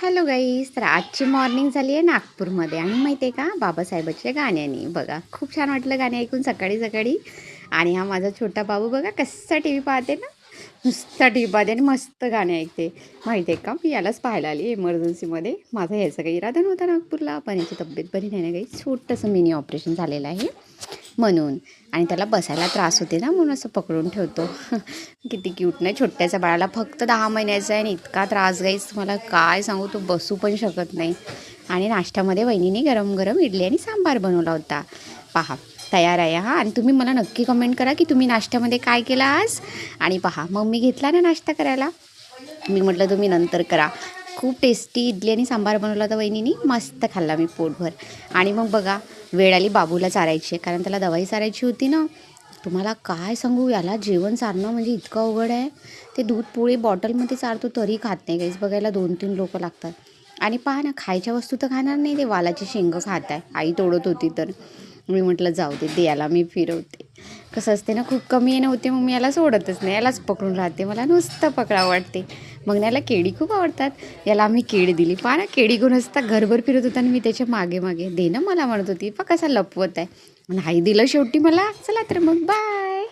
Hello guys, तर आजची morning झाली आहे नागपूरमध्ये आणि माहिती आहे का बाबासाहेबांच्या गाण्यानी. बघा खूप छान वाटलं गाणे ऐकून सकाळी सकाळी. आणि हा माझा छोटा बाबू बघा कसा टी व्ही पाहते ना, नुसता टी व्ही पाहते आणि मस्त गाणे ऐकते. माहिती आहे का, मी यालाच पाहायला आली एमर्जन्सीमध्ये. माझा यायचा काही इरादा नव्हता नागपूरला, पण याची तब्येत बरी नाही ना काही, छोटंसं मिनी ऑपरेशन झालेलं आहे म्हणून. आणि त्याला बसायला त्रास होते ना, म्हणून असं पकडून ठेवतो. किती क्यूट नाही, छोट्याच्या बाळाला फक्त 10 महिन्याचा आहे आणि इतका त्रास गाईस तुम्हाला काय सांगू, तो बसू पण शकत नाही. आणि नाश्त्यामध्ये वहिनीने गरम गरम इडली आणि सांबार बनवला होता. पहा तयार आहे हा. आणि तुम्ही मला नक्की कमेंट करा की तुम्ही नाश्त्यामध्ये काय केलं आज. आणि पहा मम्मी घेतला ना नाश्ता करायला, मी म्हटलं तुम्ही नंतर करा. खूप टेस्टी इडली आणि सांबार बनवला होता वहिनीनी, मस्त खाल्ला मी पोटभर. आणि मग बघा वेळ आली बाबूला चारायची, कारण त्याला दवाई चारायची होती ना. तुम्हाला काय सांगू, याला जेवण चारणं म्हणजे इतकं अवघड आहे. ते दूध पोळी बॉटलमध्ये चारतो तरी खात नाही काहीच, बघायला 2-3 लोक लागतात. आणि पहा ना, खायच्या वस्तू तर खाणार नाही, ते वालाची शेंगं खात आहे. आई तोडत होती तर मी म्हटलं जाऊ दे याला मी फिरवते. कसं असते ना, खूप कमी नव्हते मग मी याला सोडतच नाही, यालाच पकडून राहते. मला नुसतं पकडावं वाटते. मग याला केळी खूप आवडतात, याला आम्ही केळी दिली. पहा ना, केळी घेऊन असता घरभर फिरत होता आणि मी त्याच्या मागे मागे दे ना मला म्हणत होती. पहा कसा लपवत आहे. नाही दिलं शेवटी मला. चला तर मग बाय.